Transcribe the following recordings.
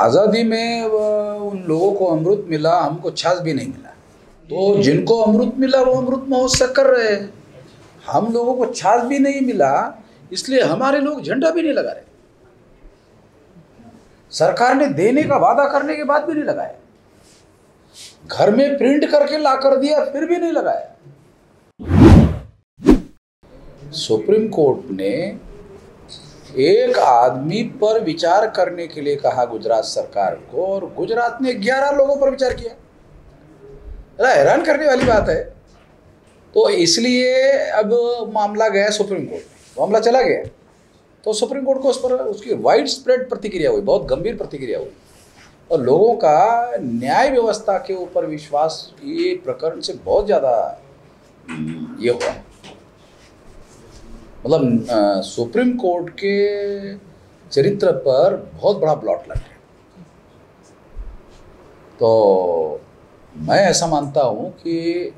आज़ादी में उन लोगों को अमृत मिला, हमको छाछ भी नहीं मिला। तो जिनको अमृत मिला वो अमृत महोत्सव कर रहे हैं, हम लोगों को छाछ भी नहीं मिला, इसलिए हमारे लोग झंडा भी नहीं लगा रहे। सरकार ने देने का वादा करने के बाद भी नहीं लगाया, घर में प्रिंट करके ला कर दिया फिर भी नहीं लगाया। सुप्रीम कोर्ट ने एक आदमी पर विचार करने के लिए कहा गुजरात सरकार को, और गुजरात ने 11 लोगों पर विचार किया। हैरान करने वाली बात है। तो इसलिए अब मामला गया सुप्रीम कोर्ट, मामला चला गया तो सुप्रीम कोर्ट को उस पर उसकी वाइड स्प्रेड प्रतिक्रिया हुई, बहुत गंभीर प्रतिक्रिया हुई, और लोगों का न्याय व्यवस्था के ऊपर विश्वास ये प्रकरण से बहुत ज़्यादा ये हुआ। मतलब सुप्रीम कोर्ट के चरित्र पर बहुत बड़ा ब्लॉट लग गया। तो मैं ऐसा मानता हूँ कि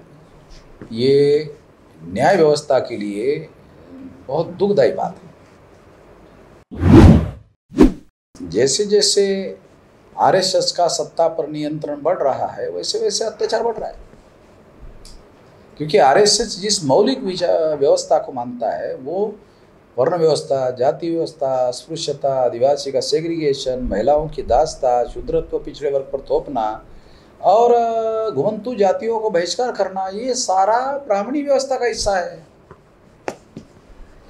ये न्याय व्यवस्था के लिए बहुत दुखदायी बात है। जैसे जैसे आरएसएस का सत्ता पर नियंत्रण बढ़ रहा है, वैसे वैसे अत्याचार बढ़ रहा है, क्योंकि आरएसएस जिस मौलिक व्यवस्था को मानता है वो वर्ण व्यवस्था, जाति व्यवस्था, अस्पृश्यता, आदिवासी का सेग्रीगेशन, महिलाओं की दास्ता, शूद्रत्व, पिछड़े वर्ग पर थोपना और घुमंतु जातियों को बहिष्कार करना, ये सारा ब्राह्मणी व्यवस्था का हिस्सा है।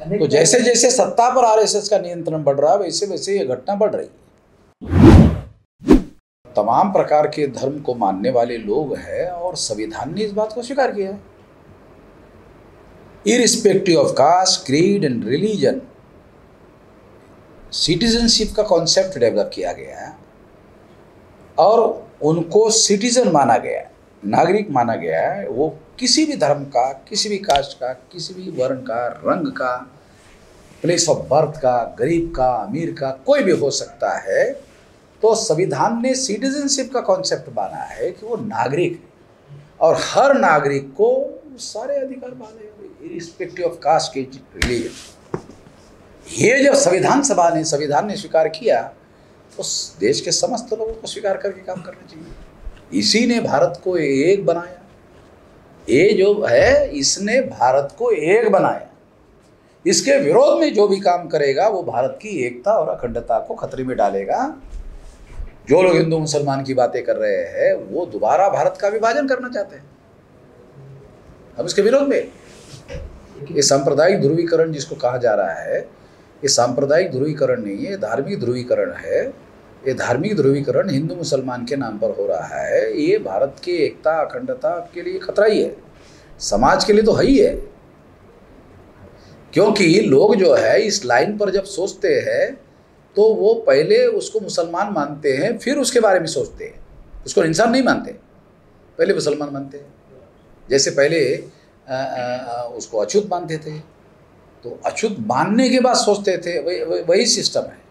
तो जैसे जैसे सत्ता पर आरएसएस का नियंत्रण बढ़ रहा है, वैसे वैसे ये घटना बढ़ रही है। तमाम प्रकार के धर्म को मानने वाले लोग हैं और संविधान ने इस बात को स्वीकार किया है। Irrespective of caste, creed and religion, citizenship का कॉन्सेप्ट डेवलप किया गया है और उनको सिटीजन माना गया, नागरिक माना गया है। वो किसी भी धर्म का, किसी भी कास्ट का, किसी भी वर्ण का, रंग का, प्लेस ऑफ बर्थ का, गरीब का, अमीर का, कोई भी हो सकता है। तो संविधान ने सिटीजनशिप का कॉन्सेप्ट माना है कि वो नागरिक है और हर नागरिक को सारे अधिकार माने, इरिस्पेक्टिव ऑफ कास्ट के रिलीजन। ये जब संविधान ने स्वीकार किया तो देश के समस्त लोगों को स्वीकार करके काम करना चाहिए। इसी ने भारत को एक बनाया। ये जो है, इसने भारत को एक बनाया। इसके विरोध में जो भी काम करेगा वो भारत की एकता और अखंडता को खतरे में डालेगा। जो लोग हिंदू मुसलमान की बातें कर रहे हैं वो दोबारा भारत का विभाजन करना चाहते हैं। अब इसके विरोध में ये सांप्रदायिक ध्रुवीकरण जिसको कहा जा रहा है, ये सांप्रदायिक ध्रुवीकरण नहीं है, धार्मिक ध्रुवीकरण है। ये धार्मिक ध्रुवीकरण हिंदू मुसलमान के नाम पर हो रहा है। ये भारत की एकता अखंडता के लिए खतरा ही है, समाज के लिए तो है ही है। क्योंकि लोग जो है इस लाइन पर जब सोचते हैं तो वो पहले उसको मुसलमान मानते हैं, फिर उसके बारे में सोचते हैं। उसको इंसान नहीं मानते, पहले मुसलमान मानते हैं। जैसे पहले उसको अछूत मानते थे, तो अछूत मानने के बाद सोचते थे, वही सिस्टम है।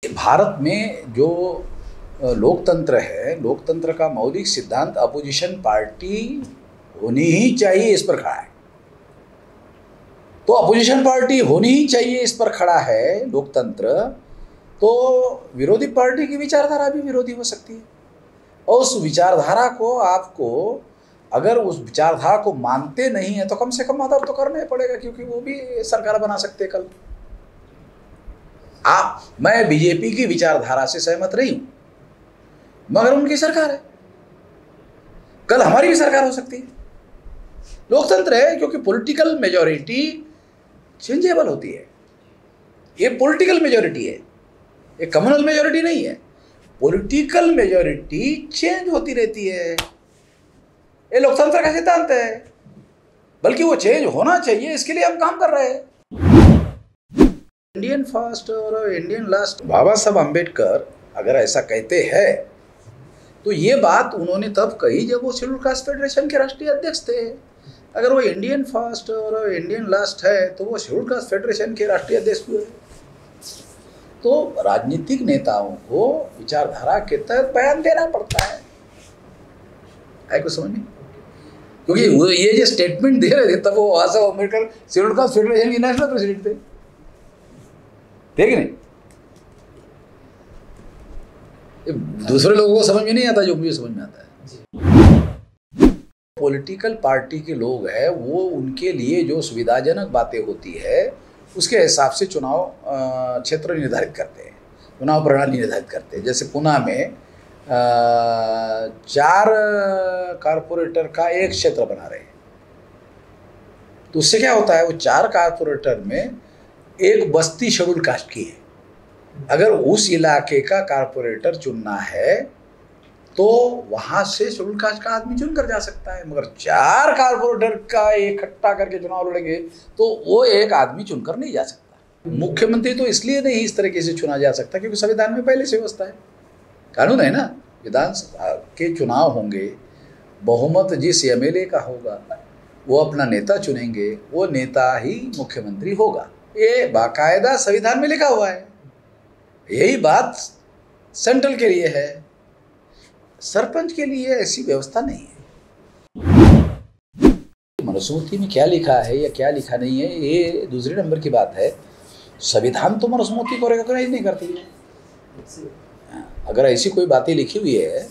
भारत में जो लोकतंत्र है, लोकतंत्र का मौलिक सिद्धांत अपोजिशन पार्टी होनी ही चाहिए, इस पर खड़ा है। तो अपोजिशन पार्टी होनी ही चाहिए, इस पर खड़ा है लोकतंत्र। तो विरोधी पार्टी की विचारधारा भी विरोधी हो सकती है, और उस विचारधारा को आपको, अगर उस विचारधारा को मानते नहीं है तो कम से कम आदर तो करना ही पड़ेगा, क्योंकि वो भी सरकार बना सकते हैं कल। मैं बीजेपी की विचारधारा से सहमत नहीं हूं, मगर उनकी सरकार है, कल हमारी भी सरकार हो सकती है। लोकतंत्र है, क्योंकि पॉलिटिकल मेजॉरिटी चेंजेबल होती है। ये पॉलिटिकल मेजॉरिटी है, ये कम्युनल मेजॉरिटी नहीं है। पॉलिटिकल मेजॉरिटी चेंज होती रहती है, ये लोकतंत्र का सिद्धांत है। बल्कि वो चेंज होना चाहिए, इसके लिए हम काम कर रहे हैं। इंडियन फर्स्ट और इंडियन लास्ट, बाबा साहब अम्बेडकर अगर ऐसा कहते हैं तो ये बात उन्होंने तब कही जब वो शेड्यूल कास्ट फेडरेशन के राष्ट्रीय अध्यक्ष थे। अगर वो इंडियन फर्स्ट और इंडियन लास्ट है तो वो शेड्यूल कास्ट फेडरेशन के राष्ट्रीय अध्यक्ष हुए। तो राजनीतिक नेताओं को विचारधारा के तहत बयान देना पड़ता है कुछ समझ नहीं, क्योंकि ये जो स्टेटमेंट दे रहे थे तब वो बाबा Saheb Ambedkar schedule caste federation के नेशनल प्रेसिडेंट थे कि नहीं। दूसरे लोगों को समझ में नहीं आता जो मुझे समझ में आता है। पॉलिटिकल पार्टी के लोग हैं, वो उनके लिए जो सुविधाजनक बातें होती है उसके हिसाब से चुनाव क्षेत्र निर्धारित करते हैं, चुनाव प्रणाली निर्धारित करते हैं। जैसे पुणे में 4 कारपोरेटर का एक क्षेत्र बना रहे हैं, तो उससे क्या होता है, वो 4 कारपोरेटर में एक बस्ती शेड्यूल कास्ट की है। अगर उस इलाके का कारपोरेटर चुनना है तो वहाँ से शेड्यूल कास्ट का आदमी चुन कर जा सकता है, मगर 4 कारपोरेटर का इकट्ठा करके चुनाव लड़ेंगे तो वो एक आदमी चुनकर नहीं जा सकता। मुख्यमंत्री तो इसलिए नहीं इस तरीके से चुना जा सकता क्योंकि संविधान में पहले से व्यवस्था है, कानून है ना। विधानसभा के चुनाव होंगे, बहुमत जिस एमएलए का होगा वो अपना नेता चुनेंगे, वो नेता ही मुख्यमंत्री होगा। ये बाकायदा संविधान में लिखा हुआ है। यही बात सेंट्रल के लिए है, सरपंच के लिए ऐसी व्यवस्था नहीं है। मनुस्मृति में क्या लिखा है या क्या लिखा नहीं है ये दूसरे नंबर की बात है। संविधान तो मनुस्मृति को रिकॉग्नाइज नहीं करती है। अगर ऐसी कोई बातें लिखी हुई है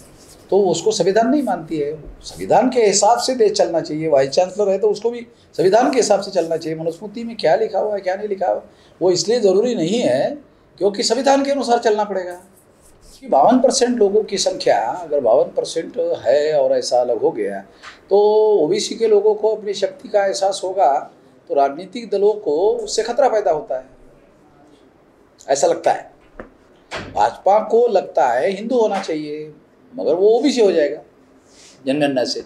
तो उसको संविधान नहीं मानती है। संविधान के हिसाब से देश चलना चाहिए। वाइस चांसलर है तो उसको भी संविधान के हिसाब से चलना चाहिए। मनुस्मृति में क्या लिखा हुआ है क्या नहीं लिखा हुआ वो इसलिए ज़रूरी नहीं है क्योंकि संविधान के अनुसार चलना पड़ेगा। कि 52% लोगों की संख्या अगर 52% है और ऐसा अलग हो गया तो ओबीसी के लोगों को अपनी शक्ति का एहसास होगा तो राजनीतिक दलों को उससे खतरा पैदा होता है, ऐसा लगता है। भाजपा को लगता है हिंदू होना चाहिए मगर वो ओबीसी हो जाएगा जनगणना से।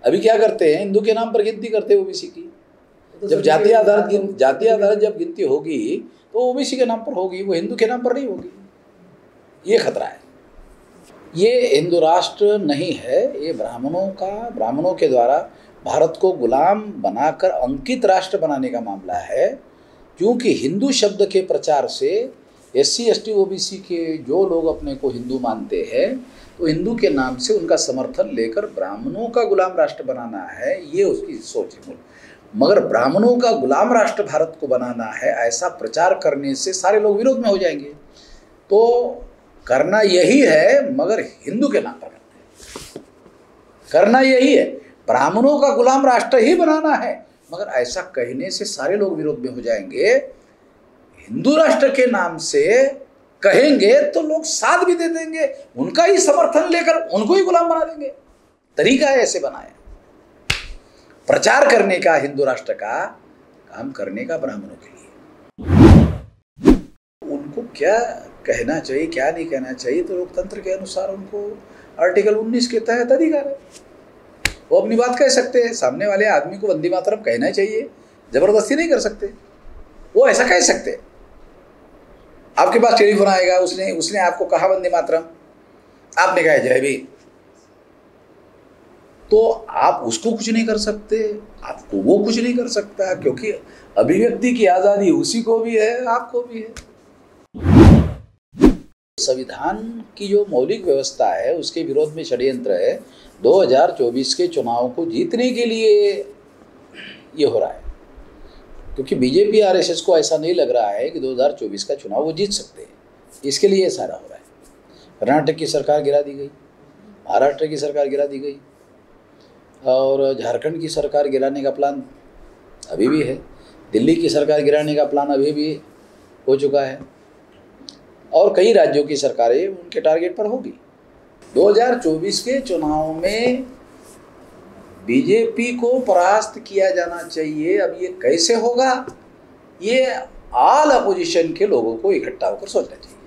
अभी क्या करते हैं, हिंदू के नाम पर गिनती करते हैं ओबीसी की। जब जातीय आधारित जब गिनती होगी तो ओबीसी के नाम पर होगी, वो हिंदू के नाम पर नहीं होगी। ये खतरा है। ये हिंदू राष्ट्र नहीं है, ये ब्राह्मणों के द्वारा भारत को गुलाम बनाकर अंकित राष्ट्र बनाने का मामला है। क्योंकि हिंदू शब्द के प्रचार से SC ST OBC के जो लोग अपने को हिंदू मानते हैं तो हिंदू के नाम से उनका समर्थन लेकर ब्राह्मणों का गुलाम राष्ट्र बनाना है, ये उसकी सोच है। मगर ब्राह्मणों का गुलाम राष्ट्र भारत को बनाना है ऐसा प्रचार करने से सारे लोग विरोध में हो जाएंगे। तो करना यही है मगर हिंदू के नाम पर करना यही है, ब्राह्मणों का गुलाम राष्ट्र ही बनाना है। मगर ऐसा कहने से सारे लोग विरोध में हो जाएंगे। हिंदू राष्ट्र के नाम से कहेंगे तो लोग साथ भी दे देंगे, उनका ही समर्थन लेकर उनको ही गुलाम बना देंगे। तरीका है ऐसे बनाया, प्रचार करने का हिंदू राष्ट्र का, काम करने का ब्राह्मणों के लिए। उनको क्या कहना चाहिए क्या नहीं कहना चाहिए तो लोकतंत्र के अनुसार उनको आर्टिकल 19 के तहत अधिकार है, वो अपनी बात कह सकते हैं। सामने वाले आदमी को वंदे मातरम कहना चाहिए, जबरदस्ती नहीं कर सकते, वो ऐसा कह सकते हैं। आपके पास टेलीफोन आएगा, उसने आपको कहा वंदे मातरम, आपने कहा जय भीम, तो आप उसको कुछ नहीं कर सकते, आपको वो कुछ नहीं कर सकता क्योंकि अभिव्यक्ति की आज़ादी उसी को भी है आपको भी है। संविधान की जो मौलिक व्यवस्था है उसके विरोध में षड्यंत्र है। 2024 के चुनाव को जीतने के लिए ये हो रहा है क्योंकि बीजेपी RSS को ऐसा नहीं लग रहा है कि 2024 का चुनाव वो जीत सकते हैं, इसके लिए सारा हो रहा है। कर्नाटक की सरकार गिरा दी गई, महाराष्ट्र की सरकार गिरा दी गई और झारखंड की सरकार गिराने का प्लान अभी भी है, दिल्ली की सरकार गिराने का प्लान अभी भी हो चुका है और कई राज्यों की सरकारें उनके टारगेट पर होगी। 2024 के चुनाव में बीजेपी को परास्त किया जाना चाहिए। अब ये कैसे होगा, ये ऑल अपोजिशन के लोगों को इकट्ठा होकर सोचना चाहिए।